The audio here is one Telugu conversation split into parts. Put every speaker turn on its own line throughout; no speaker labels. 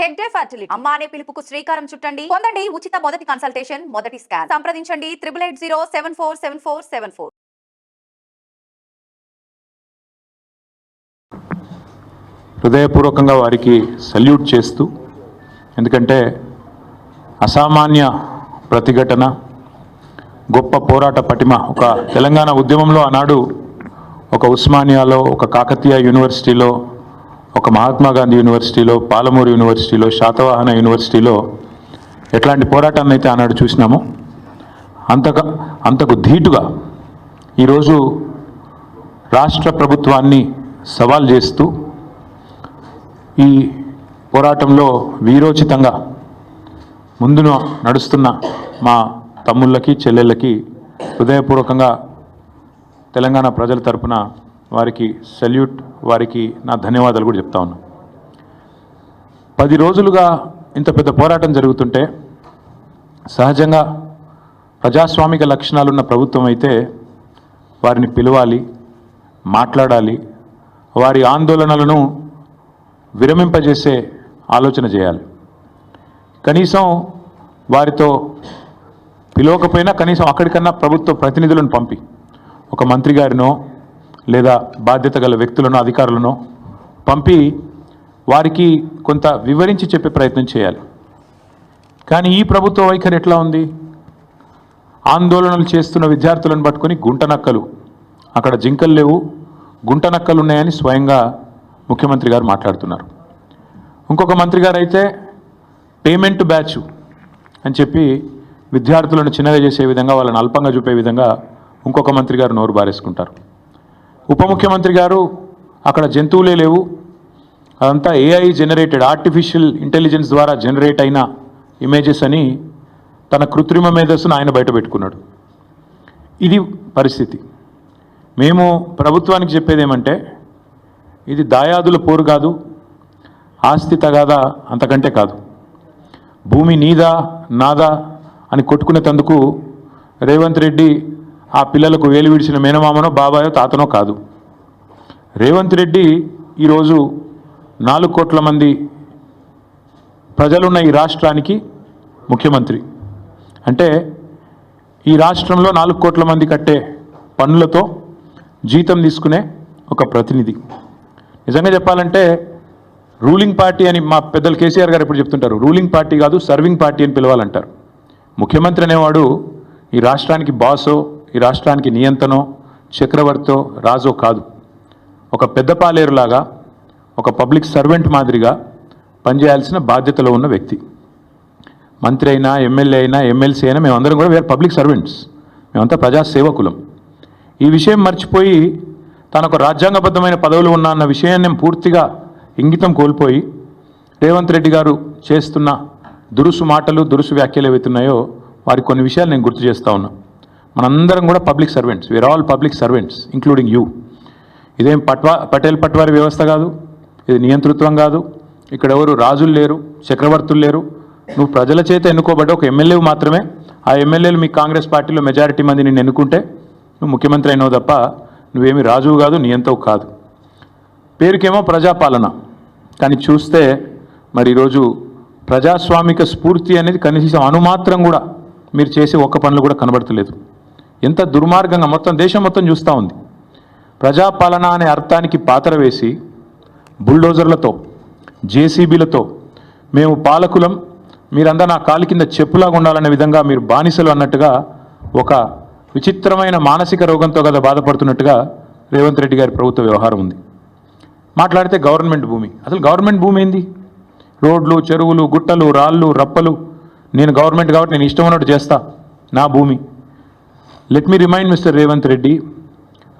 టెక్ డే ఫర్టిలిటీ అమ్మ అనే పిలుపుకు శ్రీకారం చుట్టండి. పొందండి ఉచిత మొదటి కన్సల్టేషన్, మొదటి స్కాన్. సంప్రదించండి 8880747474.
హృదయపూర్వకంగా వారికి సల్యూట్ చేస్తూ, ఎందుకంటే అసామాన్య ప్రతిఘటన, గొప్ప పోరాట పటిమ, ఒక తెలంగాణ ఉద్యమంలో ఆనాడు ఒక ఉస్మానియాలో, ఒక కాకతీయ యూనివర్సిటీలో, ఒక మహాత్మా గాంధీ యూనివర్సిటీలో, పాలమూరు యూనివర్సిటీలో, శాతవాహన యూనివర్సిటీలో ఎట్లాంటి పోరాటాన్ని అయితే ఆనాడు చూసినామో అంతకు ధీటుగా ఈరోజు రాష్ట్ర ప్రభుత్వాన్ని సవాల్ చేస్తూ ఈ పోరాటంలో వీరోచితంగా ముందున నడుస్తున్న మా తమ్ముళ్ళకి, చెల్లెళ్ళకి హృదయపూర్వకంగా తెలంగాణ ప్రజల తరపున వారికి సల్యూట్, వారికి నా ధన్యవాదాలు కూడా చెప్తా ఉన్నా. 10 రోజులుగా ఇంత పెద్ద పోరాటం జరుగుతుంటే సహజంగా ప్రజాస్వామిక లక్షణాలున్న ప్రభుత్వం అయితే వారిని పిలవాలి, మాట్లాడాలి, వారి ఆందోళనలను విరమింపజేసే ఆలోచన చేయాలి. కనీసం వారితో పిలవకపోయినా కనీసం అక్కడికన్నా ప్రభుత్వ ప్రతినిధులను పంపి ఒక మంత్రి గారినో లేదా బాధ్యత గల వ్యక్తులను, అధికారులను పంపి వారికి కొంత వివరించి చెప్పే ప్రయత్నం చేయాలి. కానీ ఈ ప్రభుత్వ వైఖరి ఎట్లా ఉంది? ఆందోళనలు చేస్తున్న విద్యార్థులను పట్టుకొని గుంటనక్కలు, అక్కడ జింకలు లేవు, గుంటనక్కలు ఉన్నాయని స్వయంగా ముఖ్యమంత్రి గారు మాట్లాడుతున్నారు. ఇంకొక మంత్రి గారు అయితే పేమెంట్ బ్యాచ్ అని చెప్పి విద్యార్థులను చిన్నగా చేసే విధంగా, వాళ్ళని అల్పంగా చూపే విధంగా ఇంకొక మంత్రి గారు నోరు బారేసుకుంటారు. ఉప ముఖ్యమంత్రి గారు అక్కడ జంతువులే లేవు, అదంతా ఏఐ జనరేటెడ్, ఆర్టిఫిషియల్ ఇంటెలిజెన్స్ ద్వారా జనరేట్ అయిన ఇమేజెస్ అని తన కృత్రిమ మేధస్సును ఆయన బయటపెట్టుకున్నాడు. ఇది పరిస్థితి. మేము ప్రభుత్వానికి చెప్పేది ఏమంటే, ఇది దాయాదుల పోరు కాదు, ఆస్తి తగాదా అంతకంటే కాదు. భూమి నీదా నాదా అని కొట్టుకునేందుకు రేవంత్ రెడ్డి ఆ పిల్లలకు వేలు విడిచిన మేనమామనో, బాబాయో, తాతనో కాదు. రేవంత్ రెడ్డి ఈరోజు 4 కోట్ల మంది ప్రజలున్న ఈ రాష్ట్రానికి ముఖ్యమంత్రి. అంటే ఈ రాష్ట్రంలో 4 కోట్ల మంది కట్టే పన్నులతో జీతం తీసుకునే ఒక ప్రతినిధి. నిజంగా చెప్పాలంటే రూలింగ్ పార్టీ అని మా పెద్దలు కేసీఆర్ గారు ఎప్పుడు చెప్తుంటారు, రూలింగ్ పార్టీ కాదు సర్వింగ్ పార్టీ అని పిలవాలంటారు. ముఖ్యమంత్రి అనేవాడు ఈ రాష్ట్రానికి బాసో, ఈ రాష్ట్రానికి నియంతనో, చక్రవర్తో, రాజో కాదు. ఒక పెద్ద పాలేరులాగా, ఒక పబ్లిక్ సర్వెంట్ మాదిరిగా పనిచేయాల్సిన బాధ్యతలో ఉన్న వ్యక్తి. మంత్రి అయినా, ఎమ్మెల్యే అయినా, ఎమ్మెల్సీ అయినా మేమందరం కూడా వేరే పబ్లిక్ సర్వెంట్స్, మేమంతా ప్రజాసేవకులం. ఈ విషయం మర్చిపోయి తనకు రాజ్యాంగబద్ధమైన పదవులు ఉన్నా అన్న విషయాన్ని పూర్తిగా ఇంగితం కోల్పోయి రేవంత్ రెడ్డి గారు చేస్తున్న దురుసు మాటలు, దురుసు వ్యాఖ్యలు ఏవైతున్నాయో వారి కొన్ని విషయాలు నేను గుర్తు చేస్తూ ఉన్నా. మనందరం కూడా public servants, we are all public servants including you. ఇదేం పటేల్ పట్వారి వ్యవస్థ కాదు, ఇది నియంతృత్వం కాదు. ఇక్కడ ఎవరు రాజులు లేరు, చక్రవర్తులు లేరు. నువ్వు ప్రజల చేత ఎన్నుకోబడ్డ ఒక ఎమ్మెల్యే మాత్రమే. ఆ ఎమ్మెల్యేలు మీ కాంగ్రెస్ పార్టీలో మెజారిటీ మంది నిన్ను ఎన్నుకుంటే నువ్వు ముఖ్యమంత్రి అయినావు తప్ప నువ్వేమి రాజువు కాదు, నియంతవు కాదు. పేరుకేమో ప్రజాపాలన, కానీ చూస్తే మరి ఈరోజు ప్రజాస్వామిక స్ఫూర్తి అనేది కనీసం అణుమాత్రం కూడా మీరు చేసే ఒక్క పనులు కూడా కనబడతలేదు. ఎంత దుర్మార్గంగా మొత్తం దేశం మొత్తం చూస్తూ ఉంది. ప్రజాపాలన అనే అర్థానికి పాత్ర వేసి బుల్డోజర్లతో, జేసీబీలతో మేము పాలకులం, మీరంతా నా కాలి కింద చెప్పులాగా ఉండాలనే విధంగా మీరు బానిసలు అన్నట్టుగా ఒక విచిత్రమైన మానసిక రోగంతో కదా బాధపడుతున్నట్టుగా రేవంత్ రెడ్డి గారి ప్రభుత్వ వ్యవహారం ఉంది. మాట్లాడితే గవర్నమెంట్ భూమి, అసలు గవర్నమెంట్ భూమి ఏంది? రోడ్లు, చెరువులు, గుట్టలు, రాళ్ళు, రప్పలు, నేను గవర్నమెంట్ కాబట్టి నేను ఇష్టం ఉన్నట్టు చేస్తా, నా భూమి. Let me remind mister Revanth Reddy,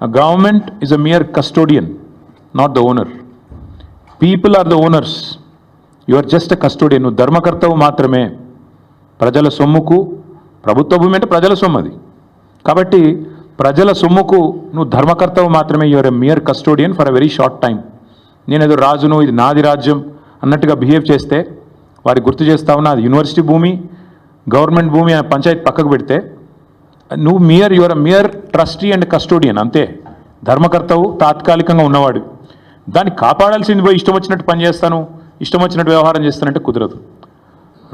a government is a mere custodian, not the owner. People are the owners. You are just a custodian. నువ్వు ధర్మకర్తవు మాత్రమే. ప్రజల సొమ్ముకు, ప్రభుత్వ భూమి అంటే ప్రజల సొమ్ము అది కాబట్టి ప్రజల సొమ్ముకు నువ్వు ధర్మకర్తవు మాత్రమే. You are a mere custodian for a very short time. నేనేదో రాజును, ఇది నాది రాజ్యం అన్నట్టుగా బిహేవ్ చేస్తే వారికి గుర్తు చేస్తా ఉన్నా, అది యూనివర్సిటీ భూమి, గవర్నమెంట్ భూమి అనే పంచాయతీ పక్కకు పెడితే నువ్వు your a mere trustee and custodian అంతే. ధర్మకర్తవు తాత్కాలికంగా ఉన్నవాడు, దాన్ని కాపాడాల్సింది పోయి ఇష్టం వచ్చినట్టు పనిచేస్తాను, ఇష్టం వచ్చినట్టు వ్యవహారం చేస్తానంటే కుదరదు.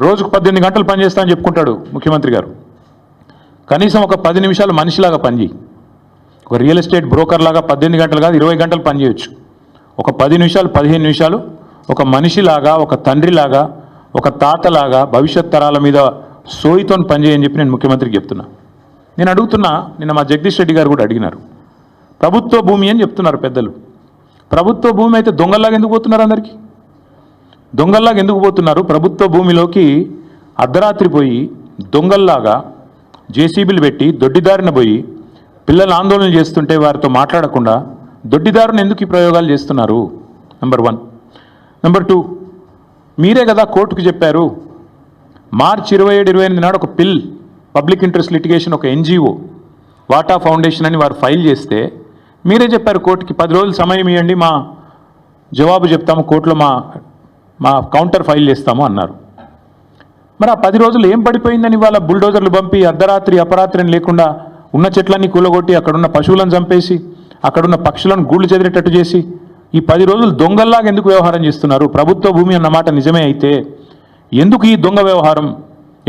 రోజుకు 18 గంటలు పనిచేస్తా అని చెప్పుకుంటాడు ముఖ్యమంత్రి గారు. కనీసం ఒక 10 నిమిషాలు మనిషిలాగా పనిచేయి. ఒక రియల్ ఎస్టేట్ బ్రోకర్ లాగా 18 గంటలు కాదు 20 గంటలు పనిచేయచ్చు. ఒక 10 నిమిషాలు 15 నిమిషాలు ఒక మనిషిలాగా, ఒక తండ్రిలాగా, ఒక తాతలాగా భవిష్యత్ తరాల మీద సోయితో పనిచేయని చెప్పి నేను ముఖ్యమంత్రికి చెప్తున్నా. నేను అడుగుతున్నా, నిన్న మా జగదీష్ రెడ్డి గారు కూడా అడిగినారు, ప్రభుత్వ భూమి అని చెప్తున్నారు పెద్దలు. ప్రభుత్వ భూమి అయితే దొంగల్లాగా ఎందుకు పోతున్నారు? అందరికీ దొంగల్లాగా ఎందుకు పోతున్నారు? ప్రభుత్వ భూమిలోకి అర్ధరాత్రి పోయి దొంగల్లాగా జేసీబీలు పెట్టి దొడ్డిదారిన పోయి పిల్లలు ఆందోళన చేస్తుంటే వారితో మాట్లాడకుండా దొడ్డిదారుని ఎందుకు ఈ ప్రయోగాలు చేస్తున్నారు? నెంబర్ 1. నెంబర్ 2, మీరే కదా కోర్టుకు చెప్పారు, మార్చి 27-28 నాడు ఒక పిల్ పబ్లిక్ ఇంట్రెస్ట్ లిటిగేషన్ ఒక ఎన్జిఓ వాటా ఫౌండేషన్ అని వారు ఫైల్ చేస్తే మీరే చెప్పారు కోర్టుకి 10 రోజులు సమయం ఇవ్వండి, మా జవాబు చెప్తాము, కోర్టులో మా కౌంటర్ ఫైల్ చేస్తాము అన్నారు. మరి ఆ 10 రోజులు ఏం పడిపోయిందని వాళ్ళ బుల్డోజర్లు పంపి అర్ధరాత్రి అపరాత్రి అని లేకుండా ఉన్న చెట్లన్నీ కూలగొట్టి అక్కడున్న పశువులను చంపేసి అక్కడున్న పక్షులను గూళ్ళు చెదిరేటట్టు చేసి ఈ 10 రోజులు దొంగల్లాగా ఎందుకు వ్యవహారం చేస్తున్నారు? ప్రభుత్వ భూమి అన్నమాట నిజమే అయితే ఎందుకు ఈ దొంగ వ్యవహారం?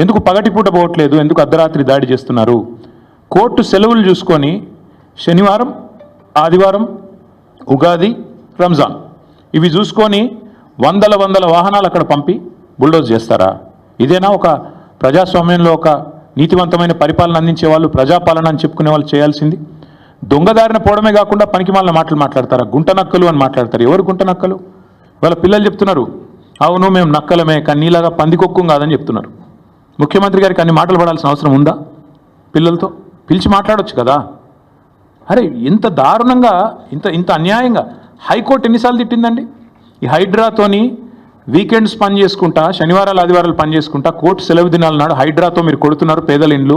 ఎందుకు పగటిపూట పోవట్లేదు? ఎందుకు అర్ధరాత్రి దాడి చేస్తున్నారు? కోర్టు సెలవులు చూసుకొని శనివారం, ఆదివారం, ఉగాది, రంజాన్ ఇవి చూసుకొని వందల వాహనాలు అక్కడ పంపి బుల్డోజ్ చేస్తారా? ఇదేనా ఒక ప్రజాస్వామ్యంలో ఒక నీతివంతమైన పరిపాలన అందించే వాళ్ళు, ప్రజాపాలన అని చెప్పుకునే వాళ్ళు చేయాల్సింది? దొంగదారిన పోవడమే కాకుండా పనికిమాలిన మాటలు మాట్లాడతారా? గుంట నక్కలు అని మాట్లాడతారు. ఎవరు గుంట నక్కలు? వాళ్ళ పిల్లలు చెప్తున్నారు, అవును మేము నక్కలమే కానీ నీలాగా పందికొక్కు కాదని చెప్తున్నారు. ముఖ్యమంత్రి గారికి అన్ని మాటలు పడాల్సిన అవసరం ఉందా? పిల్లలతో పిలిచి మాట్లాడొచ్చు కదా. అరే ఇంత దారుణంగా, ఇంత అన్యాయంగా హైకోర్టు ఎన్నిసార్లు తిట్టిందండి? ఈ హైడ్రాతోని వీకెండ్స్ పని చేసుకుంటా, శనివారాలు ఆదివారాలు పని చేసుకుంటా, కోర్టు సెలవు దినాల నాడు హైడ్రాతో మీరు కొడుతున్నారు పేదల ఇండ్లు,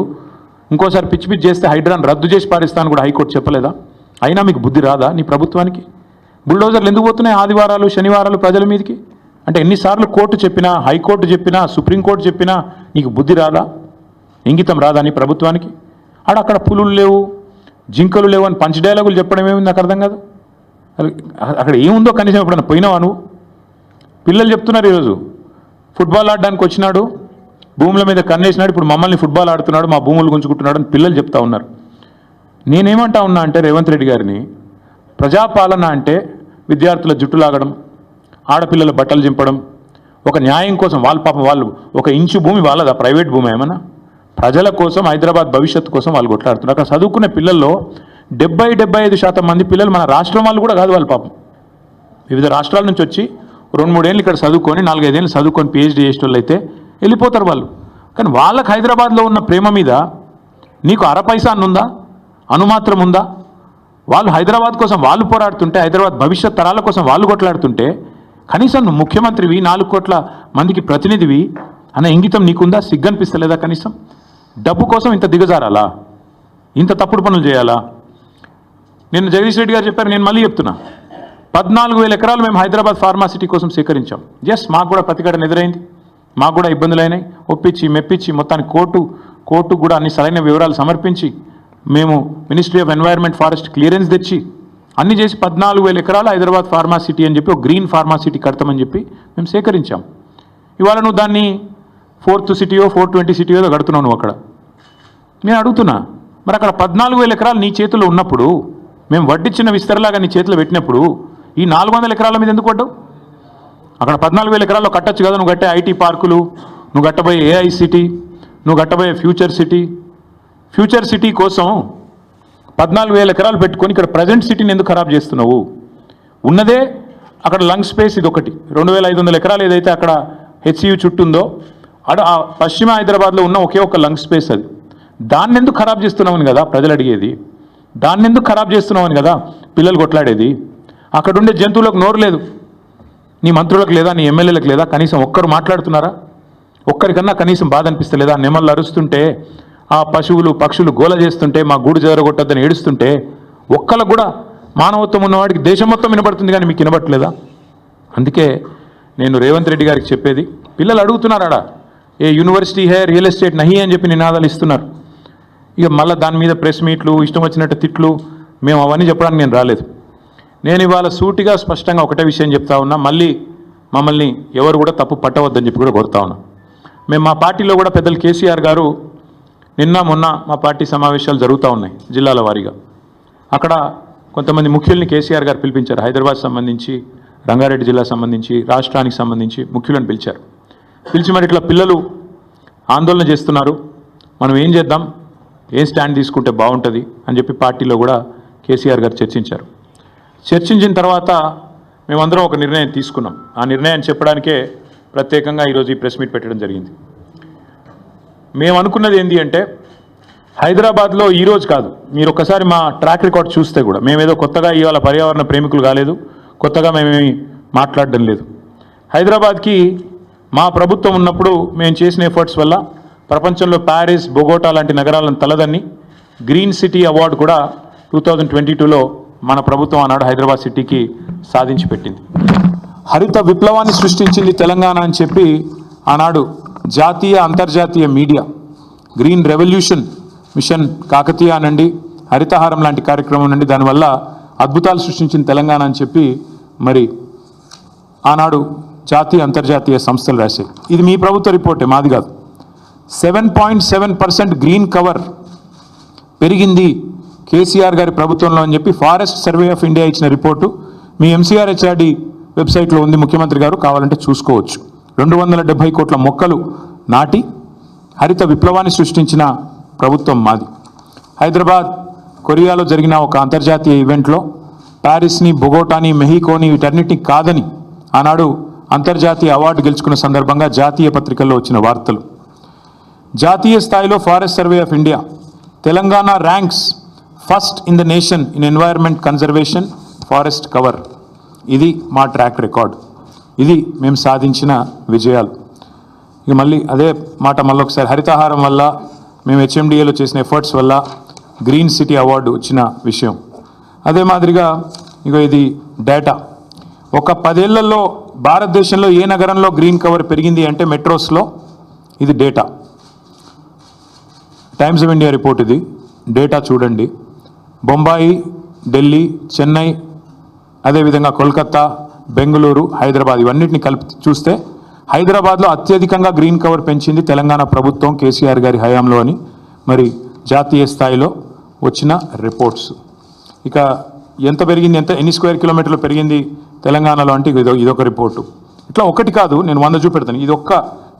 ఇంకోసారి పిచ్చి చేస్తే హైడ్రాను రద్దు చేసి పారిస్తాను కూడా హైకోర్టు చెప్పలేదా? అయినా మీకు బుద్ధి రాదా నీ ప్రభుత్వానికి? బుల్డోజర్లు ఎందుకు పోతున్నాయి ఆదివారాలు శనివారాలు ప్రజల మీదకి? అంటే ఎన్నిసార్లు కోర్టు చెప్పినా, హైకోర్టు చెప్పినా, సుప్రీంకోర్టు చెప్పినా నీకు బుద్ధి రాదా? ఇంగితం రాదా నీ ప్రభుత్వానికి? అక్కడ పులులు లేవు, జింకలు లేవు అని పంచ్ డైలాగులు చెప్పడం ఏమింది నాకు అర్థం కాదు. అక్కడ ఏముందో కనీసం ఎప్పుడన్నా పోయినావా నువ్వు? పిల్లలు చెప్తున్నారు ఈరోజు, ఫుట్బాల్ ఆడడానికి వచ్చినాడు, భూముల మీద కన్నేసినాడు, ఇప్పుడు మమ్మల్ని ఫుట్బాల్ ఆడుతున్నాడు, మా భూములు గుంజుకుంటున్నాడు అని పిల్లలు చెప్తా ఉన్నారు. నేనేమంటా ఉన్నా అంటే రేవంత్ రెడ్డి గారిని, ప్రజాపాలన అంటే విద్యార్థుల జుట్టు లాగడం, ఆడపిల్లల బట్టలు చింపడం, ఒక న్యాయం కోసం వాళ్ళు ఒక ఇంచు భూమి వాళ్ళదా? ప్రైవేట్ భూమి ఏమన్నా? ప్రజల కోసం, హైదరాబాద్ భవిష్యత్తు కోసం వాళ్ళు కొట్లాడుతున్నారు. అక్కడ చదువుకునే పిల్లల్లో 70-75% మంది పిల్లలు మన రాష్ట్రం వాళ్ళు కూడా కాదు. వాళ్ళు పాపం వివిధ రాష్ట్రాల నుంచి వచ్చి 2-3 ఏళ్ళు ఇక్కడ చదువుకొని 4-5 ఏళ్ళు చదువుకొని PhD చేసేటోళ్ళు అయితే వెళ్ళిపోతారు వాళ్ళు. కానీ వాళ్ళకి హైదరాబాద్లో ఉన్న ప్రేమ మీద నీకు అరపైసా అన్నుందా? అనుమాత్రం ఉందా? వాళ్ళు హైదరాబాద్ కోసం వాళ్ళు పోరాడుతుంటే, హైదరాబాద్ భవిష్యత్ తరాల కోసం వాళ్ళు కొట్లాడుతుంటే కనీసం నువ్వు ముఖ్యమంత్రివి, 4 కోట్ల మందికి ప్రతినిధివి అన్న ఇంగితం నీకుందా? సిగ్గనిపిస్తలేదా? కనీసం డబ్బు కోసం ఇంత దిగజారాలా? ఇంత తప్పుడు పనులు చేయాలా? నేను జగదీష్ రెడ్డి గారు చెప్పారు, నేను మళ్ళీ చెప్తున్నా, 14,000 ఎకరాలు మేము హైదరాబాద్ ఫార్మాసిటీ కోసం సేకరించాం. మాకు కూడా ప్రతిఘటన ఎదురైంది, మాకు కూడా ఇబ్బందులు అయినాయి. ఒప్పించి మెప్పించి మొత్తానికి కోర్టు కూడా అన్ని సరైన వివరాలు సమర్పించి మేము ministry of environment forest clearance తెచ్చి అన్ని చేసి 14,000 ఎకరాలు హైదరాబాద్ ఫార్మాసిటీ అని చెప్పి ఒక గ్రీన్ ఫార్మాసిటీ కడతామని చెప్పి మేము సేకరించాం. ఇవాళ నువ్వు దాన్ని 4th సిటీయో 420 సిటీయో కడుతున్నావు నువ్వు అక్కడ. నేను అడుగుతున్నా, మరి అక్కడ 14,000 ఎకరాలు నీ చేతుల్లో ఉన్నప్పుడు, మేము వడ్డిచ్చిన విస్తరలాగా నీ చేతిలో పెట్టినప్పుడు ఈ 400 ఎకరాల మీద ఎందుకు పడ్డావు? అక్కడ 14,000 ఎకరాల్లో కట్టచ్చు కదా. నువ్వు కట్టే ఐటీ పార్కులు, నువ్వు కట్టబోయే AI సిటీ, నువ్వు కట్టబోయే ఫ్యూచర్ సిటీ కోసం 14,000 ఎకరాలు పెట్టుకొని ఇక్కడ ప్రజెంట్ సిటీని ఎందుకు ఖరాబ్ చేస్తున్నావు? ఉన్నదే అక్కడ లంగ్ స్పేస్ ఇది ఒకటి, 2,500 ఎకరాలు ఏదైతే అక్కడ HCU చుట్టూ ఉందో ఆ పశ్చిమ హైదరాబాద్లో ఉన్న ఒకే ఒక లంగ్ స్పేస్ అది. దాన్ని ఎందుకు ఖరాబ్ చేస్తున్నామని కదా ప్రజలు అడిగేది. దాన్ని ఎందుకు ఖరాబ్ చేస్తున్నామని కదా పిల్లలు కొట్లాడేది. అక్కడ ఉండే జంతువులకు నోరు లేదు, నీ మంత్రులకు లేదా, నీ ఎమ్మెల్యేలకు లేదా? కనీసం ఒక్కరు మాట్లాడుతున్నారా? ఒక్కరికన్నా కనీసం బాధ అనిపిస్తలేదా? నెమళ్ళు అరుస్తుంటే, ఆ పశువులు పక్షులు గోల చేస్తుంటే, మా గూడు చెదరగొట్టద్దని ఏడుస్తుంటే ఒక్కళ్ళకు కూడా మానవత్వం ఉన్నవాడికి దేశం మొత్తం వినబడుతుంది, కానీ మీకు వినబట్టలేదా? అందుకే నేను రేవంత్ రెడ్డి గారికి చెప్పేది, పిల్లలు అడుగుతున్నారాడా ఏ యూనివర్సిటీ హే రియల్ ఎస్టేట్ నహి అని చెప్పి నినాదాలు ఇస్తున్నారు. ఇక మళ్ళీ దాని మీద ప్రెస్ మీట్లు, ఇష్టం వచ్చినట్టు తిట్లు, మేము అవన్నీ చెప్పడానికి నేను రాలేదు. నేను ఇవాళ సూటిగా స్పష్టంగా ఒకటే విషయం చెప్తా ఉన్నా. మళ్ళీ మమ్మల్ని ఎవరు కూడా తప్పు పట్టవద్దని చెప్పి కూడా కోరుతా ఉన్నాం. మేము మా పార్టీలో కూడా పెద్దలు కేసీఆర్ గారు నిన్న మొన్న మా పార్టీ సమావేశాలు జరుగుతూ ఉన్నాయి జిల్లాల వారీగా. అక్కడ కొంతమంది ముఖ్యుల్ని కేసీఆర్ గారు పిలిపించారు. హైదరాబాద్ సంబంధించి, రంగారెడ్డి జిల్లా సంబంధించి, రాష్ట్రానికి సంబంధించి ముఖ్యులను పిలిచారు. పిలిచి మరి ఇట్లా పిల్లలు ఆందోళన చేస్తున్నారు, మనం ఏం చేద్దాం, ఏం స్టాండ్ తీసుకుంటే బాగుంటుంది అని చెప్పి పార్టీలో కూడా కేసీఆర్ గారు చర్చించారు. చర్చించిన తర్వాత మేమందరం ఒక నిర్ణయం తీసుకున్నాం. ఆ నిర్ణయాన్ని చెప్పడానికే ప్రత్యేకంగా ఈరోజు ఈ ప్రెస్ మీట్ పెట్టడం జరిగింది. మేము అనుకున్నది ఏంటి అంటే, హైదరాబాద్లో ఈరోజు కాదు, మీరు ఒక్కసారి మా ట్రాక్ రికార్డ్ చూస్తే కూడా మేమేదో కొత్తగా ఇవాళ పర్యావరణ ప్రేమికులు కాలేదు, కొత్తగా మేమేమి మాట్లాడడం లేదు. హైదరాబాద్కి మా ప్రభుత్వం ఉన్నప్పుడు మేము చేసిన ఎఫర్ట్స్ వల్ల ప్రపంచంలో ప్యారిస్, బొగోటా లాంటి నగరాలను తలదన్ని గ్రీన్ సిటీ అవార్డు కూడా 2022లో మన ప్రభుత్వం ఆనాడు హైదరాబాద్ సిటీకి సాధించి పెట్టింది. హరిత విప్లవాన్ని సృష్టించింది తెలంగాణ అని చెప్పి ఆనాడు జాతీయ అంతర్జాతీయ media green revolution mission Kakatiya అనండి, హరితహారం లాంటి కార్యక్రమం నుండి దానివల్ల అద్భుతాలు సృష్టించిన తెలంగాణ అని చెప్పి మరి ఆనాడు జాతీయ అంతర్జాతీయ సంస్థలు రాశాయి. ఇది మీ ప్రభుత్వ రిపోర్టే, మాది కాదు. 7.7% గ్రీన్ కవర్ పెరిగింది కేసీఆర్ గారి ప్రభుత్వంలో అని చెప్పి ఫారెస్ట్ సర్వే ఆఫ్ ఇండియా ఇచ్చిన రిపోర్టు మీ ఎంసీఆర్హెచ్ఆర్డి వెబ్సైట్లో ఉంది. ముఖ్యమంత్రి గారు కావాలంటే చూసుకోవచ్చు. 270 కోట్ల మొక్కలు నాటి హరిత విప్లవాన్ని సృష్టించిన ప్రభుత్వం మాది. హైదరాబాద్, కొరియాలో జరిగిన ఒక అంతర్జాతీయ ఈవెంట్లో ప్యారిస్ని, బొగోటాని, మెహికోని వీటన్నిటిని కాదని ఆనాడు అంతర్జాతీయ అవార్డు గెలుచుకున్న సందర్భంగా జాతీయ పత్రికల్లో వచ్చిన వార్తలు. జాతీయ స్థాయిలో forest survey of India Telangana ranks first in the nation in environment conservation forest cover. ఇది మా ట్రాక్ రికార్డ్, ఇది మేము సాధించిన విజయాలు. ఇక మళ్ళీ అదే మాట మళ్ళొకసారి, హరితహారం వల్ల మేము హెచ్ఎండిఏలో చేసిన ఎఫర్ట్స్ వల్ల గ్రీన్ సిటీ అవార్డు వచ్చిన విషయం. అదే మాదిరిగా ఇక ఇది డేటా. ఒక 10 ఏళ్లలో భారతదేశంలో ఏ నగరంలో గ్రీన్ కవర్ పెరిగింది అంటే మెట్రోస్లో. ఇది data, times of India report. ఇది డేటా చూడండి. బొంబాయి, ఢిల్లీ, చెన్నై, అదేవిధంగా కోల్కతా, బెంగళూరు, హైదరాబాద్ ఇవన్నిటిని కలిపి చూస్తే హైదరాబాద్లో అత్యధికంగా గ్రీన్ కవర్ పెంచింది తెలంగాణ ప్రభుత్వం కేసీఆర్ గారి హయాంలో అని మరి జాతీయ స్థాయిలో వచ్చిన రిపోర్ట్స్. ఇక ఎంత పెరిగింది, ఎన్ని స్క్వేర్ కిలోమీటర్లు పెరిగింది తెలంగాణలో అంటే ఇదొక రిపోర్టు. ఇట్లా ఒకటి కాదు, నేను 100 చూపెడతాను. ఇది ఒక్క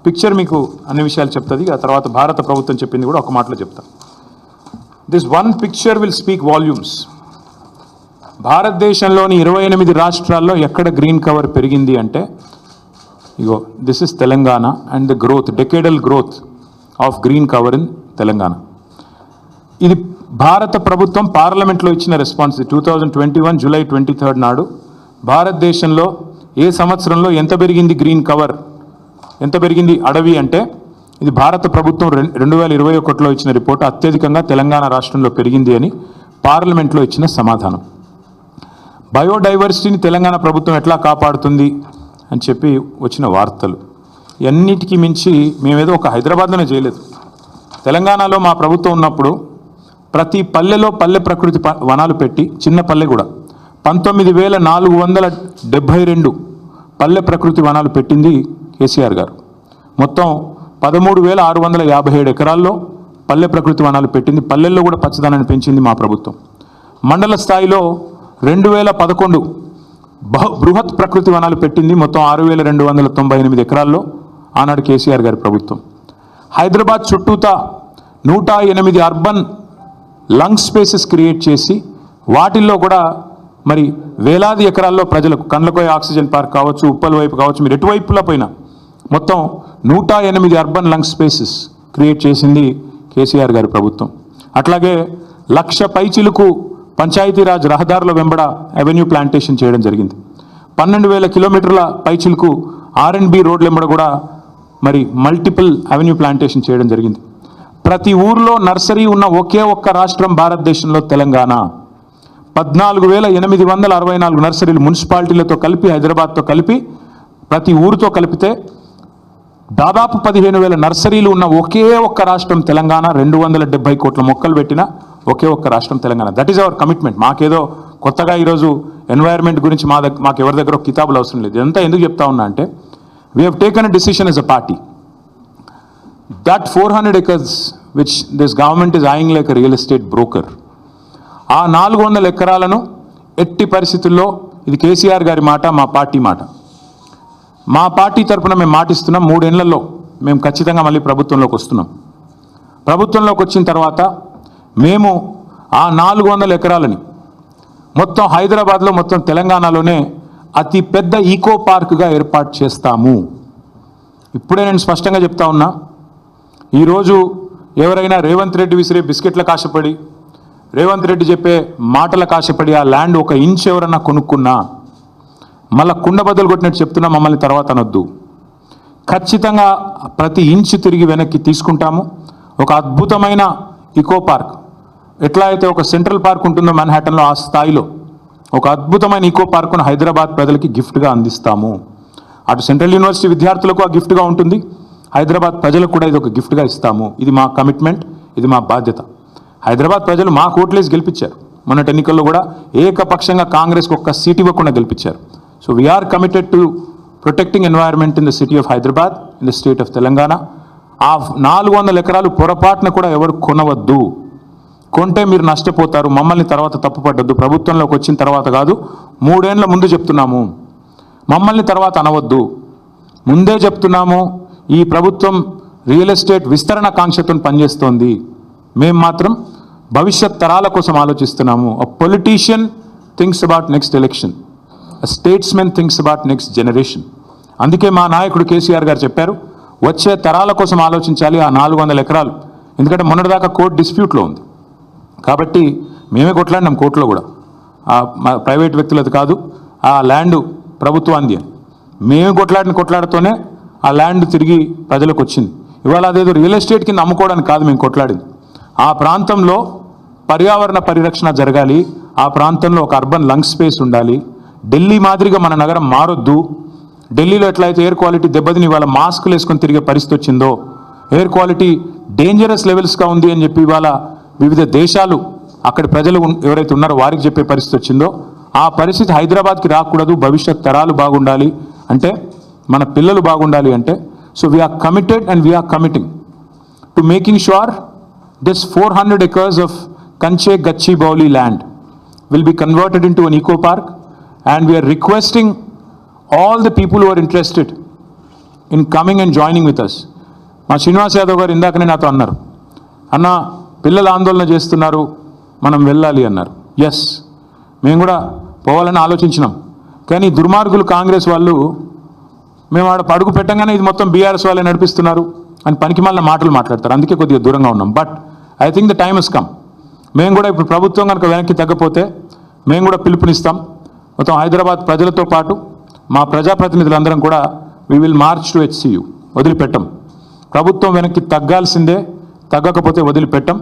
పిక్చర్ మీకు అన్ని విషయాలు చెప్తుంది. ఆ తర్వాత భారత ప్రభుత్వం చెప్పింది కూడా ఒక మాటలో చెప్తాను. This one picture will speak volumes. భారతదేశంలోని 28 రాష్ట్రాల్లో ఎక్కడ గ్రీన్ కవర్ పెరిగింది అంటే ఇగో this is Telangana and the growth, decadal growth of green cover in Telangana. ఇది భారత ప్రభుత్వం పార్లమెంట్లో ఇచ్చిన రెస్పాన్స్. 2021 జూలై 23 నాడు భారతదేశంలో ఏ సంవత్సరంలో ఎంత పెరిగింది గ్రీన్ కవర్, ఎంత పెరిగింది అడవి అంటే ఇది భారత ప్రభుత్వం 2021లో ఇచ్చిన రిపోర్ట్. అత్యధికంగా తెలంగాణ రాష్ట్రంలో పెరిగింది అని పార్లమెంట్లో ఇచ్చిన సమాధానం. బయోడైవర్సిటీని తెలంగాణ ప్రభుత్వం ఎట్లా కాపాడుతుంది అని చెప్పి వచ్చిన వార్తలు. అన్నిటికీ మించి మేమేదో ఒక హైదరాబాద్లోనే చేయలేదు. తెలంగాణలో మా ప్రభుత్వం ఉన్నప్పుడు ప్రతి పల్లెలో పల్లె ప్రకృతి వనాలు పెట్టి, చిన్న పల్లె కూడా 19,472 పల్లె ప్రకృతి వనాలు పెట్టింది కేసీఆర్ గారు. మొత్తం 13,657 ఎకరాల్లో పల్లె ప్రకృతి వనాలు పెట్టింది. పల్లెల్లో కూడా పచ్చదనాన్ని పెంచింది మా ప్రభుత్వం. మండల స్థాయిలో 2011 బృహత్ ప్రకృతి వనాలు పెట్టింది. మొత్తం 6,298 ఎకరాల్లో ఆనాడు కేసీఆర్ గారి ప్రభుత్వం. హైదరాబాద్ చుట్టూతా 108 అర్బన్ లంగ్ స్పేసెస్ క్రియేట్ చేసి వాటిల్లో కూడా మరి వేలాది ఎకరాల్లో ప్రజలకు కండ్లకోయ ఆక్సిజన్ పార్క్ కావచ్చు, ఉప్పల్ వైపు కావచ్చు, మీరు ఎటువైపులా పోయినా మొత్తం 108 అర్బన్ లంగ్ స్పేసెస్ క్రియేట్ చేసింది కేసీఆర్ గారి ప్రభుత్వం. అట్లాగే 1,00,000 పైచిలుకు పంచాయతీరాజ్ రహదారుల వెంబడ అవెన్యూ ప్లాంటేషన్ చేయడం జరిగింది. 12,000 కిలోమీటర్ల పైచిలుకు R&B రోడ్ల వెంబడ కూడా మరి మల్టిపుల్ అవెన్యూ ప్లాంటేషన్ చేయడం జరిగింది. ప్రతి ఊర్లో నర్సరీ ఉన్న ఒకే ఒక్క రాష్ట్రం భారతదేశంలో తెలంగాణ. 14,864 నర్సరీలు మున్సిపాలిటీలతో కలిపి, హైదరాబాద్తో కలిపి, ప్రతి ఊరితో కలిపితే దాదాపు 15,000 నర్సరీలు ఉన్న ఒకే ఒక్క రాష్ట్రం తెలంగాణ. 270 కోట్ల మొక్కలు పెట్టిన ఒకే ఒక్క రాష్ట్రం Telangana. That is our commitment. మాకేదో కొత్తగా ఈరోజు ఎన్వైర్న్మెంట్ గురించి మాకు ఎవరి దగ్గర కితాబులు అవసరం లేదు. ఇదంతా ఎందుకు చెప్తా ఉన్నా అంటే we have taken a decision yes a party that 400 acres which this government is ఐయింగ్ like real estate broker, ఆ 400 ఎకరాలను ఎట్టి పరిస్థితుల్లో, ఇది కేసీఆర్ గారి మాట, మా పార్టీ మాట, మా పార్టీ తరఫున మేము మాటిస్తున్నాం, 3 ఏళ్లలో మేము ఖచ్చితంగా మళ్ళీ ప్రభుత్వంలోకి వస్తున్నాం. ప్రభుత్వంలోకి వచ్చిన తర్వాత మేము ఆ 400 ఎకరాలని మొత్తం హైదరాబాద్లో, మొత్తం తెలంగాణలోనే అతి పెద్ద ఈకో పార్క్గా ఏర్పాటు చేస్తాము. ఇప్పుడే నేను స్పష్టంగా చెప్తా ఉన్నా, ఈరోజు ఎవరైనా రేవంత్ రెడ్డి విసిరే బిస్కెట్లకు ఆశపడి, రేవంత్ రెడ్డి చెప్పే మాటలకు ఆశపడి ఆ ల్యాండ్ 1 ఇంచ్ ఎవరన్నా కొనుక్కున్నా మళ్ళీ కుండ బద్దలు కొట్టినట్టు చెప్తున్నా, మమ్మల్ని తర్వాత అనొద్దు. ఖచ్చితంగా ప్రతి ఇంచు తిరిగి వెనక్కి తీసుకుంటాము. ఒక అద్భుతమైన ఈకో పార్క్, ఎట్లా అయితే ఒక సెంట్రల్ పార్క్ ఉంటుందో మన్హాటన్లో, ఆ స్థాయిలో ఒక అద్భుతమైన ఈకో పార్కును హైదరాబాద్ ప్రజలకి గిఫ్ట్గా అందిస్తాము. అటు సెంట్రల్ యూనివర్సిటీ విద్యార్థులకు ఆ గిఫ్ట్గా ఉంటుంది, హైదరాబాద్ ప్రజలకు కూడా ఇది ఒక గిఫ్ట్గా ఇస్తాము. ఇది మా కమిట్మెంట్, ఇది మా బాధ్యత. హైదరాబాద్ ప్రజలు మా ఓట్లేసి గెలిపించారు. మొన్నటి ఎన్నికల్లో కూడా ఏకపక్షంగా కాంగ్రెస్కి 1 సీట్ ఇవ్వకుండా గెలిపించారు. So we are committed to protecting environment in the city of Hyderabad, in the state of Telangana. ఆ 400 ఎకరాలు పొరపాటున కూడా ఎవరు కొనవద్దు. కొంటే మీరు నష్టపోతారు, మమ్మల్ని తర్వాత తప్పుపడ్డద్దు. ప్రభుత్వంలోకి వచ్చిన తర్వాత కాదు, 3 ఏళ్ల ముందు చెప్తున్నాము, మమ్మల్ని తర్వాత అనవద్దు. ముందే చెప్తున్నాము, ఈ ప్రభుత్వం రియల్ ఎస్టేట్ విస్తరణ కాంక్షతో పనిచేస్తోంది. మేము మాత్రం భవిష్యత్ తరాల కోసం ఆలోచిస్తున్నాము. A politician thinks about next election, a statesmen thinks about next generation. అందుకే మా నాయకుడు కేసీఆర్ గారు చెప్పారు, వచ్చే తరాల కోసం ఆలోచించాలి ఆ 400 ఎకరాలు. ఎందుకంటే మొన్నటిదాకా కోర్టు డిస్ప్యూట్లో ఉంది కాబట్టి మేమే కొట్లాడినాం కోర్టులో కూడా, ప్రైవేట్ వ్యక్తులది కాదు, ఆ ల్యాండ్ ప్రభుత్వాన్ని. మేము కొట్లాడుతూనే ఆ ల్యాండ్ తిరిగి ప్రజలకు వచ్చింది. ఇవాళ అదేదో రియల్ ఎస్టేట్ కింద అమ్ముకోవడానికి కాదు మేము కొట్లాడింది. ఆ ప్రాంతంలో పర్యావరణ పరిరక్షణ జరగాలి, ఆ ప్రాంతంలో ఒక అర్బన్ లంగ్ స్పేస్ ఉండాలి. ఢిల్లీ మాదిరిగా మన నగరం మారొద్దు. ఢిల్లీలో ఎట్లయితే ఎయిర్ క్వాలిటీ దెబ్బతిని ఇవాళ మాస్కులు వేసుకొని తిరిగే పరిస్థితి వచ్చిందో, ఎయిర్ క్వాలిటీ డేంజరస్ లెవెల్స్గా ఉంది అని చెప్పి ఇవాళ వివిధ దేశాలు అక్కడి ప్రజలు ఎవరైతే ఉన్నారో వారికి చెప్పే పరిస్థితి వచ్చిందో, ఆ పరిస్థితి హైదరాబాద్కి రాకూడదు. భవిష్యత్ తరాలు బాగుండాలి అంటే, మన పిల్లలు బాగుండాలి అంటే, so we are committed and we are committing to making sure this 400 acres of Kanche Gachibowli land will be converted into an eco park, and we are requesting all the people who are interested in coming and joining with us. మా శ్రీనివాస్ యాదవ్ గారు ఇందాకనే నాతో అన్నారు, అన్న పిల్లలు ఆందోళన చేస్తున్నారు, మనం వెళ్ళాలి అన్నారు. ఎస్, మేము కూడా పోవాలని ఆలోచించినాం. కానీ దుర్మార్గులు కాంగ్రెస్ వాళ్ళు మేము ఆడ పడుగు పెట్టంగానే ఇది మొత్తం బీఆర్ఎస్ వాళ్ళే నడిపిస్తున్నారు అని పనికిమాలిన మాటలు మాట్లాడతారు. అందుకే కొద్దిగా దూరంగా ఉన్నాం. But I think the time has come. మేము కూడా ఇప్పుడు ప్రభుత్వం కనుక వెనక్కి తగ్గపోతే మేము కూడా పిలుపునిస్తాం. మొత్తం హైదరాబాద్ ప్రజలతో పాటు మా ప్రజాప్రతినిధులందరం కూడా we will March to HCU. వదిలిపెట్టం. ప్రభుత్వం వెనక్కి తగ్గాల్సిందే, తగ్గకపోతే వదిలిపెట్టం.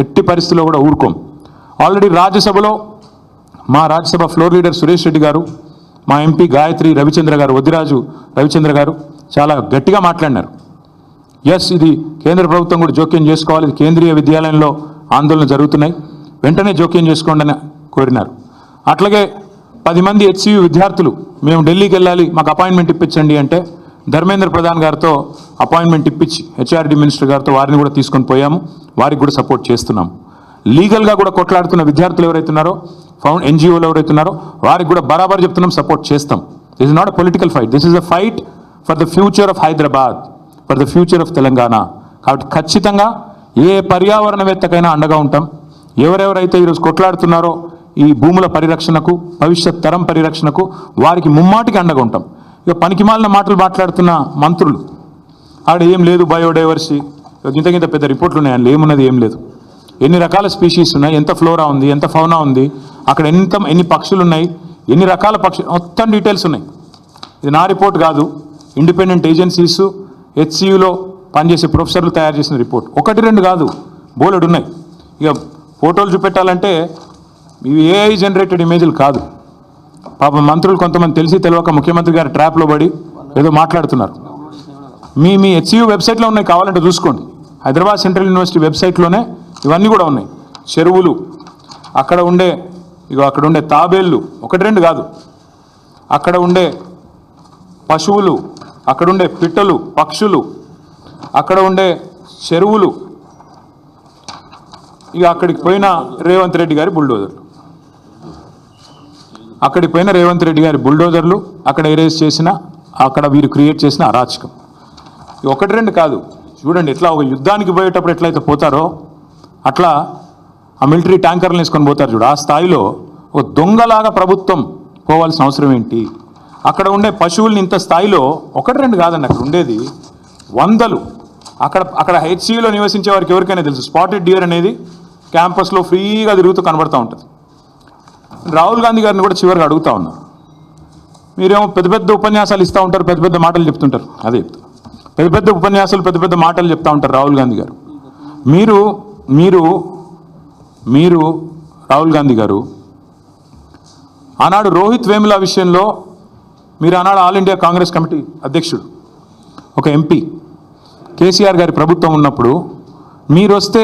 ఎట్టి పరిస్థితుల్లో కూడా ఊరుకోం. ఆల్రెడీ రాజ్యసభలో మా రాజ్యసభ ఫ్లోర్ లీడర్ సురేష్ రెడ్డి గారు, మా ఎంపీ గాయత్రి రవిచంద్ర గారు, వద్దిరాజు రవిచంద్ర గారు చాలా గట్టిగా మాట్లాడినారు. ఎస్, ఇది కేంద్ర ప్రభుత్వం కూడా జోక్యం చేసుకోవాలి, ఇది కేంద్రీయ విద్యాలయంలో ఆందోళన జరుగుతున్నాయి, వెంటనే జోక్యం చేసుకోండి అని కోరినారు. అట్లాగే 10 మంది HCU విద్యార్థులు మేము ఢిల్లీకి వెళ్ళాలి, మాకు అపాయింట్మెంట్ ఇప్పించండి అంటే ధర్మేంద్ర ప్రధాన్ గారితో అపాయింట్మెంట్ ఇప్పించి HRD మినిస్టర్ గారితో వారిని కూడా తీసుకొని పోయాము. వారికి కూడా సపోర్ట్ చేస్తున్నాము. లీగల్గా కూడా కొట్లాడుతున్న విద్యార్థులు ఎవరైతే ఉన్నారో, NGOలు ఎవరైతే ఉన్నారో వారికి కూడా బరాబర్ చెప్తున్నాం, సపోర్ట్ చేస్తాం. This is not a political fight, this is a fight for the future of Hyderabad, for the future of Telangana. కాబట్టి ఖచ్చితంగా ఏ పర్యావరణవేత్తకైనా అండగా ఉంటాం. ఎవరెవరైతే ఈరోజు కొట్లాడుతున్నారో ఈ భూముల పరిరక్షణకు, భవిష్యత్ తరం పరిరక్షణకు, వారికి ముమ్మాటికి అండగా ఉంటాం. ఇక పనికిమాలిన మాటలు మాట్లాడుతున్న మంత్రులు, ఆడ ఏం లేదు బయోడైవర్సిటీ, ఇంత పెద్ద రిపోర్ట్లు ఉన్నాయి, అందులో ఏమున్నది ఏం లేదు. ఎన్ని రకాల స్పీషీస్ ఉన్నాయి, ఎంత ఫ్లోరా ఉంది, ఎంత ఫౌనా ఉంది, అక్కడ ఎన్ని పక్షులు ఉన్నాయి, ఎన్ని రకాల పక్షులు, మొత్తం డీటెయిల్స్ ఉన్నాయి. ఇది నా రిపోర్ట్ కాదు, ఇండిపెండెంట్ ఏజెన్సీస్ HCUలో పనిచేసే ప్రొఫెసర్లు తయారు చేసిన రిపోర్ట్. 1-2 కాదు, బోలెడు ఉన్నాయి. ఇక ఫోటోలు చూపెట్టాలంటే ఇవి AI జనరేటెడ్ ఇమేజ్లు కాదు. పాపం మంత్రులు కొంతమంది తెలిసి తెలియక ముఖ్యమంత్రి గారి ట్రాప్లో పడి ఏదో మాట్లాడుతున్నారు. మీ HCU వెబ్సైట్లో ఉన్నాయి, కావాలంటే చూసుకోండి. హైదరాబాద్ సెంట్రల్ యూనివర్సిటీ వెబ్సైట్లోనే ఇవన్నీ కూడా ఉన్నాయి. చెరువులు, అక్కడ ఉండే ఇగో అక్కడ ఉండే తాబేళ్ళు ఒకటి రెండు కాదు, అక్కడ ఉండే పశువులు, అక్కడ ఉండే పిట్టలు, పక్షులు, అక్కడ ఉండే చెరువులు, ఇక అక్కడికి పోయిన రేవంత్ రెడ్డి గారి బుల్డోజర్లు, అక్కడికి పోయిన రేవంత్ రెడ్డి గారి బుల్డోజర్లు, అక్కడ ఎరేజ్ చేసిన, అక్కడ వీరు క్రియేట్ చేసిన అరాచకం. ఒకటి రెండు కాదు, చూడండి ఎట్లా ఒక యుద్ధానికి పోయేటప్పుడు ఎట్లయితే పోతారో అట్లా ఆ మిలిటరీ ట్యాంకర్లు వేసుకొని పోతారు చూడు, ఆ స్థాయిలో ఒక దొంగలాగా ప్రభుత్వం పోవాల్సిన అవసరం ఏంటి? అక్కడ ఉండే పశువుల్ని ఇంత స్థాయిలో ఒకటి రెండు కాదండి, అక్కడ ఉండేది వందలు. అక్కడ హెచ్సియూలో నివసించే వారికి ఎవరికైనా తెలుసు, స్పాటెడ్ డియర్ అనేది క్యాంపస్లో ఫ్రీగా తిరుగుతూ కనబడుతూ ఉంటుంది. రాహుల్ గాంధీ గారిని కూడా చివరిగా అడుగుతా ఉన్నారు, మీరేమో పెద్ద పెద్ద ఉపన్యాసాలు ఇస్తూ ఉంటారు, పెద్ద పెద్ద మాటలు చెప్తుంటారు, అదే చెప్తారు, పెద్ద పెద్ద ఉపన్యాసాలు పెద్ద పెద్ద మాటలు చెప్తూ ఉంటారు రాహుల్ గాంధీ గారు. మీరు మీరు మీరు రాహుల్ గాంధీ గారు ఆనాడు రోహిత్ వేముల విషయంలో మీరు ఆనాడు ఆల్ ఇండియా కాంగ్రెస్ కమిటీ అధ్యక్షుడు, ఒక ఎంపీ, కేసీఆర్ గారి ప్రభుత్వం ఉన్నప్పుడు మీరు వస్తే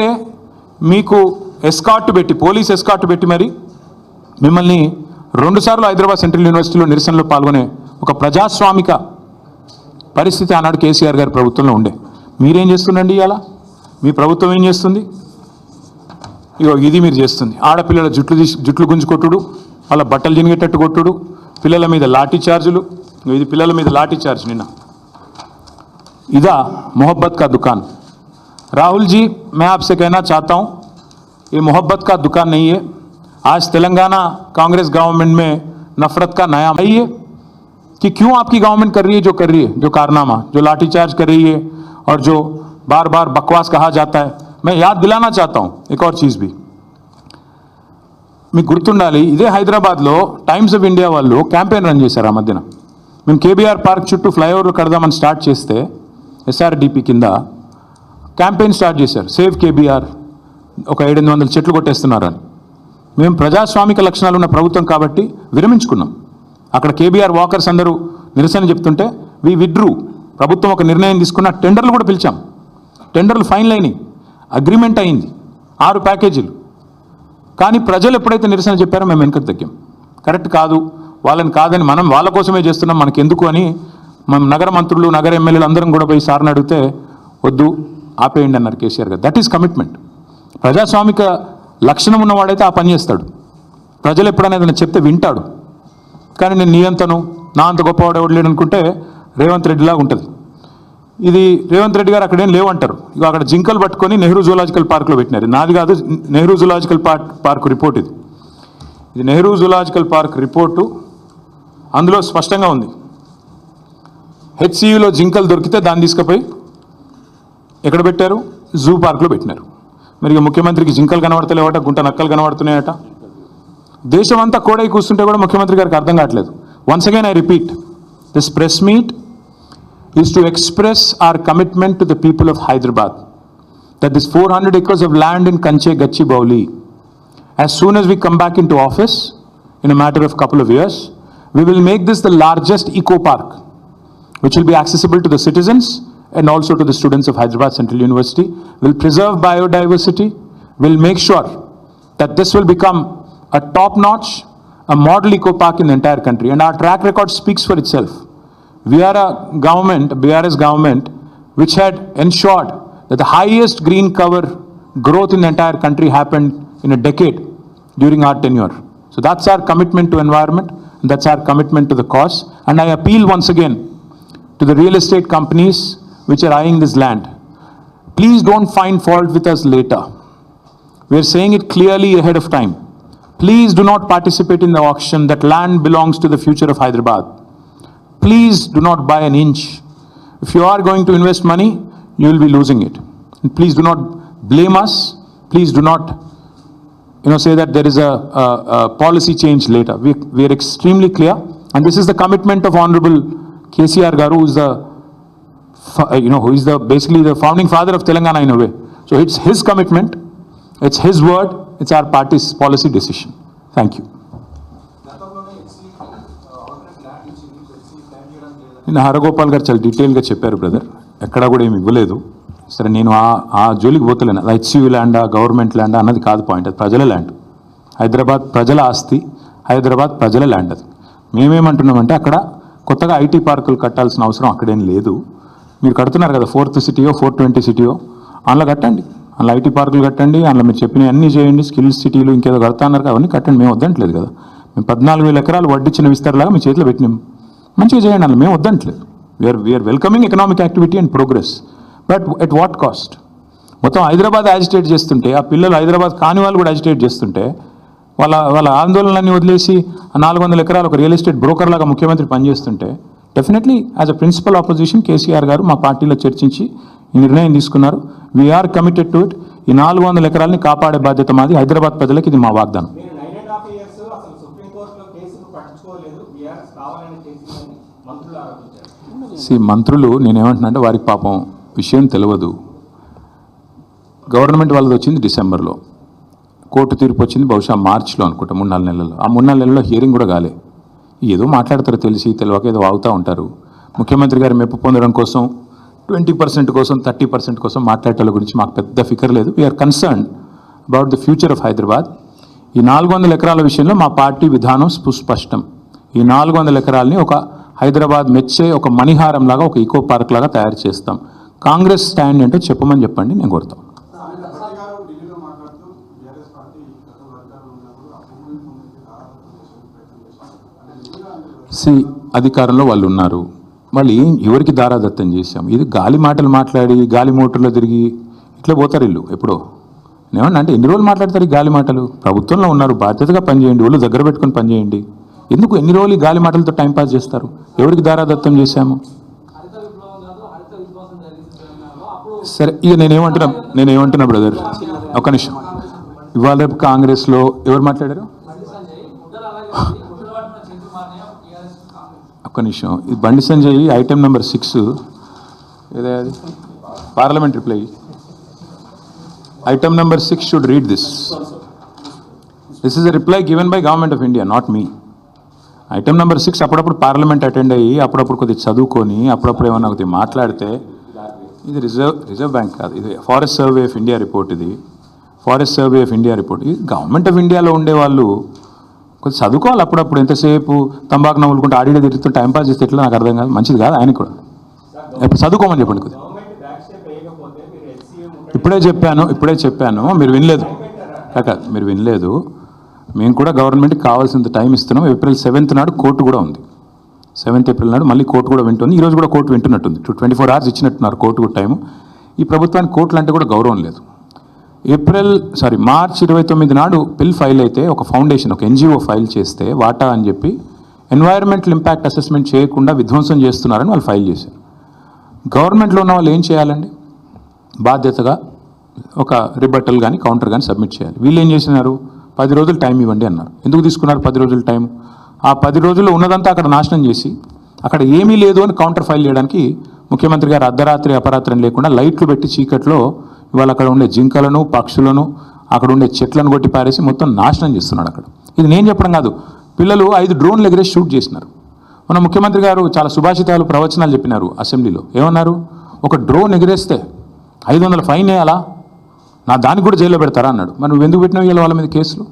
మీకు ఎస్కార్ట్ పెట్టి, పోలీస్ ఎస్కార్ట్ పెట్టి మరి మిమ్మల్ని 2 సార్లు హైదరాబాద్ సెంట్రల్ యూనివర్సిటీలో నిరసనలో పాల్గొనే ఒక ప్రజాస్వామిక పరిస్థితి ఆనాడు కేసీఆర్ గారి ప్రభుత్వంలో ఉండే. మీరేం చేస్తుండండి ఇవాళ? మీ ప్రభుత్వం ఏం చేస్తుంది? ఇగో ఇది మీరు చేస్తుంది. ఆడపిల్లల జుట్లు గుంజు కొట్టుడు, వాళ్ళ బట్టలు జినిగేటట్టు కొట్టుడు, పిల్లల మీద లాఠీ చార్జులు. ఇది పిల్లల మీద లాఠీ చార్జ్ నిన్న. इदा मोहब्बत का दुकान। राहुल जी, मैं आपसे कहना चाहता हूं, ये मोहब्बत का दुकान नहीं है। आज तेलंगाना कांग्रेस गवर्नमेंट में नफरत का नया है कि क्यों आपकी गवर्नमेंट कर रही है जो कर रही है, जो कारनामा, जो लाठीचार्ज कर रही है और जो बार बार बकवास कहा जाता है। मैं याद दिलाना चाहता हूं एक और चीज़ भी, మీకు గుర్తుండాలి, ఇదే హైదరాబాద్లో టైమ్స్ ఆఫ్ ఇండియా వాళ్ళు క్యాంపెయిన్ రన్ చేశారు. ఆ మధ్యన మేము కేబీఆర్ పార్క్ చుట్టూ ఫ్లైఓవర్లు కడదామని స్టార్ట్ చేస్తే ఎస్ఆర్డిపి కింద క్యాంపెయిన్ స్టార్ట్ చేశారు, సేవ్ కేబీఆర్, ఒక 700 చెట్లు కొట్టేస్తున్నారని. మేము ప్రజాస్వామిక లక్షణాలు ఉన్న ప్రభుత్వం కాబట్టి విరమించుకున్నాం. అక్కడ కేబీఆర్ వాకర్స్ అందరూ నిరసన చెప్తుంటే వి విడ్రూ. ప్రభుత్వం ఒక నిర్ణయం తీసుకున్న, టెండర్లు కూడా పిలిచాం, టెండర్లు ఫైనల్ అయినాయి, అగ్రిమెంట్ అయింది, 6 ప్యాకేజీలు. కానీ ప్రజలు ఎప్పుడైతే నిరసన చెప్పారో మేము వెనుకకు తగ్గాం. కరెక్ట్ కాదు, వాళ్ళని కాదని, మనం వాళ్ళ కోసమే చేస్తున్నాం, మనకెందుకు అని మనం నగర మంత్రులు, నగర ఎమ్మెల్యేలు అందరం కూడా పోయి సార్ని అడిగితే వద్దు, ఆపేయండి అన్నారు కేసీఆర్ గారు. That is commitment. ప్రజాస్వామిక లక్షణం ఉన్నవాడైతే ఆ పని చేస్తాడు. ప్రజలు ఎప్పుడైనా ఏదైనా చెప్తే వింటాడు. కానీ నేను నీ అంతను, నా అంత గొప్పవాడు ఎవడు లేడు అనుకుంటే రేవంత్ రెడ్డిలాగా ఉంటుంది. ఇది రేవంత్ రెడ్డి గారు అక్కడేం లేవంటారు. ఇక అక్కడ జింకలు పట్టుకొని నెహ్రూ జూలాజికల్ పార్క్లో పెట్టినారు. నాది కాదు, నెహ్రూ జూలాజికల్ పార్క్ రిపోర్ట్ ఇది నెహ్రూ జూలాజికల్ పార్క్ రిపోర్టు. అందులో స్పష్టంగా ఉంది, హెచ్సియులో జింకలు దొరికితే దాన్ని తీసుకుపోయి ఎక్కడ పెట్టారు? జూ పార్క్లో పెట్టినారు. మరి ముఖ్యమంత్రికి జింకలు కనబడతలేవట, గుంట నక్కలు కనబడుతున్నాయట. దేశం అంతా కోడై కూర్చుంటే కూడా ముఖ్యమంత్రి గారికి అర్థం కావట్లేదు. Once again I repeat, this press meet is to express our commitment to the people of Hyderabad that this 400 acres of land in Kanche Gachibowli, as soon as we come back into office in a matter of couple of years, we will make this the largest eco park which will be accessible to the citizens and also to the students of Hyderabad Central University. We'll preserve biodiversity, we'll make sure that this will become a top notch, a model eco park in the entire country, and our track record speaks for itself. We are a government, BRS government, which had ensured that the highest green cover growth in the entire country happened in a decade during our tenure. So that's our commitment to environment, and that's our commitment to the cause. And I appeal once again to the real estate companies which are eyeing this land. Please don't find fault with us later. We are saying it clearly ahead of time. Please do not participate in the auction. That land belongs to the future of Hyderabad. Please do not buy an inch. If you are going to invest money, you will be losing it. And please do not blame us. Please do not, say that there is a policy change later. We are extremely clear, and this is the commitment of Honorable KCR Garu, who is basically the founding father of Telangana in a way. So it's his commitment, it's his word, it's our party's policy decision. Thank you. నిన్న హరగోపాల్ గారు చాలా డీటెయిల్గా చెప్పారు బ్రదర్, ఎక్కడా కూడా ఏమి ఇవ్వలేదు. సరే, నేను ఆ జోలికి పోతలేను. అది హెచ్సియు ల్యాండా, గవర్నమెంట్ ల్యాండా అన్నది కాదు పాయింట్, అది ప్రజల ల్యాండ్. హైదరాబాద్ ప్రజల ఆస్తి, హైదరాబాద్ ప్రజల ల్యాండ్. అది మేమేమంటున్నామంటే అక్కడ కొత్తగా ఐటీ పార్కులు కట్టాల్సిన అవసరం అక్కడేం లేదు. మీరు కడుతున్నారు కదా 4th సిటీయో 420 సిటీయో, అందులో కట్టండి, అందులో ఐటీ పార్కులు కట్టండి, అందులో మీరు చెప్పినవి అన్నీ చేయండి. స్కిల్స్ సిటీలు ఇంకేదో కడతా అన్నారు అవన్నీ కట్టండి, మేము వద్దంటలేదు కదా. మేము 14,000 ఎకరాలు వడ్డిచ్చిన విస్తారలాగా మీ చేతిలో పెట్టినాం, మంచిగా చేయండి, అందులో మేము వద్దంటలేదు. We are welcoming economic activity and progress, but at what cost? మొత్తం హైదరాబాద్ యాజిటేట్ చేస్తుంటే, ఆ పిల్లలు హైదరాబాద్ కాని వాళ్ళు కూడా యాజిటేట్ చేస్తుంటే, వాళ్ళ ఆందోళనలన్నీ వదిలేసి 400 ఎకరాలు ఒక రియల్ ఎస్టేట్ బ్రోకర్ లాగా ముఖ్యమంత్రి పనిచేస్తుంటే, definitely as a principal opposition KCR గారు మా పార్టీలో చర్చించి ఈ నిర్ణయం తీసుకున్నారు. We are committed to it. ఈ 400 ఎకరాలని కాపాడే బాధ్యత మాది. హైదరాబాద్ ప్రజలకు ఇది మా వాగ్దానం. మంత్రులు నేనేమంటున్నా అంటే వారికి పాపం విషయం తెలియదు. గవర్నమెంట్ వాళ్ళది వచ్చింది డిసెంబర్లో, కోర్టు తీర్పు వచ్చింది బహుశా మార్చిలో అనుకుంటా, 3-4 నెలల్లో. ఆ 3-4 నెలల్లో హియరింగ్ కూడా కాలే. ఏదో మాట్లాడతారు, తెలిసి తెలియక ఏదో వాగుతూ ఉంటారు. ముఖ్యమంత్రి గారు మెప్పు పొందడం కోసం 20% కోసం 30% కోసం మాట్లాడేటల గురించి మాకు పెద్ద ఫికర్ లేదు. We are concern about the future of Hyderabad. ఈ 400 ఎకరాల విషయంలో మా పార్టీ విధానం సుస్పష్టం. ఈ 400 ఎకరాలని ఒక హైదరాబాద్ మెచ్చే ఒక మణిహారం లాగా, ఒక ఈకో పార్క్ లాగా తయారు చేస్తాం. కాంగ్రెస్ స్టాండ్ ఏంటో చెప్పమని చెప్పండి, నేను కోరుతాం. అధికారంలో వాళ్ళు ఉన్నారు, వాళ్ళు ఎవరికి దారాదత్తం చేశాం? ఇది గాలి మాటలు మాట్లాడి గాలి మోటార్లో తిరిగి ఇట్లా పోతారు ఇల్లు. ఎప్పుడో ఏమన్నా అంటే ఎన్ని రోజులు మాట్లాడతారు ఈ గాలి మాటలు? ప్రభుత్వంలో ఉన్నారు, బాధ్యతగా పనిచేయండి, వాళ్ళు దగ్గర పెట్టుకొని పనిచేయండి. ఎందుకు ఎన్ని రోజులు ఈ గాలి మాటలతో టైంపాస్ చేస్తారు? ఎవరికి దారాదత్తం చేశాము? సరే, ఇక నేనేమంటున్నా బ్రదర్, ఒక నిమిషం. ఇవాళ రేపు కాంగ్రెస్లో ఎవరు మాట్లాడారు? ఒక్క నిమిషం. ఇది బండి సంజయ్ ఐటెం నెంబర్ 6 ఏదే అది parliament reply. Item number 6 should read this. This is a reply given by government of India, not me. Item number 6 అప్పుడప్పుడు పార్లమెంట్ అటెండ్ అయ్యి అప్పుడప్పుడు కొద్దిగా చదువుకొని అప్పుడప్పుడు ఏమన్నా కొద్దిగా మాట్లాడితే, ఇది రిజర్వ్ బ్యాంక్ కాదు, ఇది forest survey of India report. ఇది forest survey of India report. ఇది గవర్నమెంట్ ఆఫ్ ఇండియాలో ఉండేవాళ్ళు కొంచెం చదువుకోవాలి అప్పుడప్పుడు. ఎంతసేపు తంబాకు నవ్వులుకుంటే ఆడియో తిరుగుతూ టైంపాస్ చేస్తే ఎట్లా నాకు అర్థం కాదు, మంచిది కాదు ఆయనకు కూడా. ఇప్పుడు చదువుకోమని చెప్పండి కొద్దిగా. ఇప్పుడే చెప్పాను మీరు వినలేదు కాక, మీరు వినలేదు. మేము కూడా గవర్నమెంట్కి కావాల్సినంత టైం ఇస్తున్నాం. ఏప్రిల్ 7th నాడు కోర్టు కూడా ఉంది. 7th ఏప్రిల్ నాడు మళ్ళీ కోర్టు కూడా వింటుంది. ఈరోజు కూడా కోర్టు వింటున్నట్టుంది. 24 hours ఇచ్చినట్టున్నారు కోర్టు కూడా టైము. ఈ ప్రభుత్వానికి కోర్టులు అంటే కూడా గౌరవం లేదు. మార్చ్ 29 నాడు బిల్ ఫైల్ అయితే ఒక ఫౌండేషన్, ఒక NGO ఫైల్ చేస్తే వాటా అని చెప్పి ఎన్వైరన్మెంటల్ ఇంపాక్ట్ అసెస్మెంట్ చేయకుండా విధ్వంసం చేస్తున్నారని వాళ్ళు ఫైల్ చేశారు. గవర్నమెంట్లో ఉన్న వాళ్ళు ఏం చేయాలండి? బాధ్యతగా ఒక రిబట్టల్ కానీ కౌంటర్ కానీ సబ్మిట్ చేయాలి. వీళ్ళు ఏం చేసినారు? 10 రోజులు టైం ఇవ్వండి అన్నారు. ఎందుకు తీసుకున్నారు 10 రోజులు టైం? ఆ 10 రోజుల్లో ఉన్నదంతా అక్కడ నాశనం చేసి అక్కడ ఏమీ లేదు అని కౌంటర్ ఫైల్ చేయడానికి ముఖ్యమంత్రి గారు అర్ధరాత్రి అపరాత్రం లేకుండా లైట్లు పెట్టి చీకట్లో ఇవాళ అక్కడ ఉండే జింకలను, పక్షులను, అక్కడ ఉండే చెట్లను కొట్టి పారేసి మొత్తం నాశనం చేస్తున్నాడు అక్కడ. ఇది నేను చెప్పడం కాదు, పిల్లలు 5 డ్రోన్లు ఎగిరేసి షూట్ చేసినారు. మన ముఖ్యమంత్రి గారు చాలా సుభాషితాలు, ప్రవచనాలు చెప్పినారు అసెంబ్లీలో. ఏమన్నారు? ఒక డ్రోన్ ఎగిరేస్తే 500 ఫైన్ వేయాలా, నా దానికి కూడా జైల్లో పెడతారా అన్నాడు. మరి నువ్వు ఎందుకు పెట్టినావు ఇవాళ వాళ్ళ మీద కేసులు?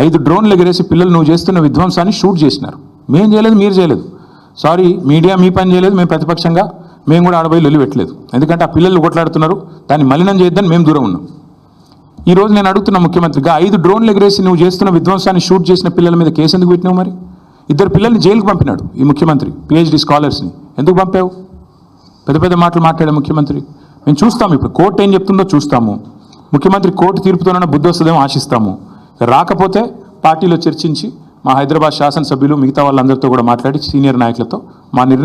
5 డ్రోన్లు ఎగిరేసి పిల్లలు నువ్వు చేస్తున్న విధ్వంసాన్ని షూట్ చేసినారు. మేం చేయలేదు, మీరు చేయలేదు. సారీ, మీడియా మీ పని చేయలేదు, మేము ప్రతిపక్షంగా మేము కూడా ఆడబోయి లొల్లి పెట్టలేదు. ఎందుకంటే ఆ పిల్లలు కొట్లాడుతున్నారు, దాన్ని మలినం చేయొద్దని మేము దూరం ఉన్నాం. ఈరోజు నేను అడుగుతున్న ముఖ్యమంత్రిగా 5 డ్రోన్లు ఎగిరేసి నువ్వు చేస్తున్న విధ్వంసాన్ని షూట్ చేసిన పిల్లల మీద కేసు ఎందుకు పెట్టినావు? మరి 2 పిల్లల్ని జైలుకు పంపినాడు ఈ ముఖ్యమంత్రి, PhD స్కాలర్స్ని. ఎందుకు పంపావు? పెద్ద పెద్ద మాటలు మాట్లాడే ముఖ్యమంత్రి. మేము చూస్తాము, ఇప్పుడు కోర్టు ఏం చెప్తుందో చూస్తాము. ముఖ్యమంత్రి కోర్టు తీర్పుతోనైనా బుద్ధి వస్తుందేమో ఆశిస్తాము. రాకపోతే పార్టీలో చర్చించి మా హైదరాబాద్ శాసనసభ్యులు మిగతా వాళ్ళందరితో కూడా మాట్లాడి సీనియర్ నాయకులతో మా నిర్ణయం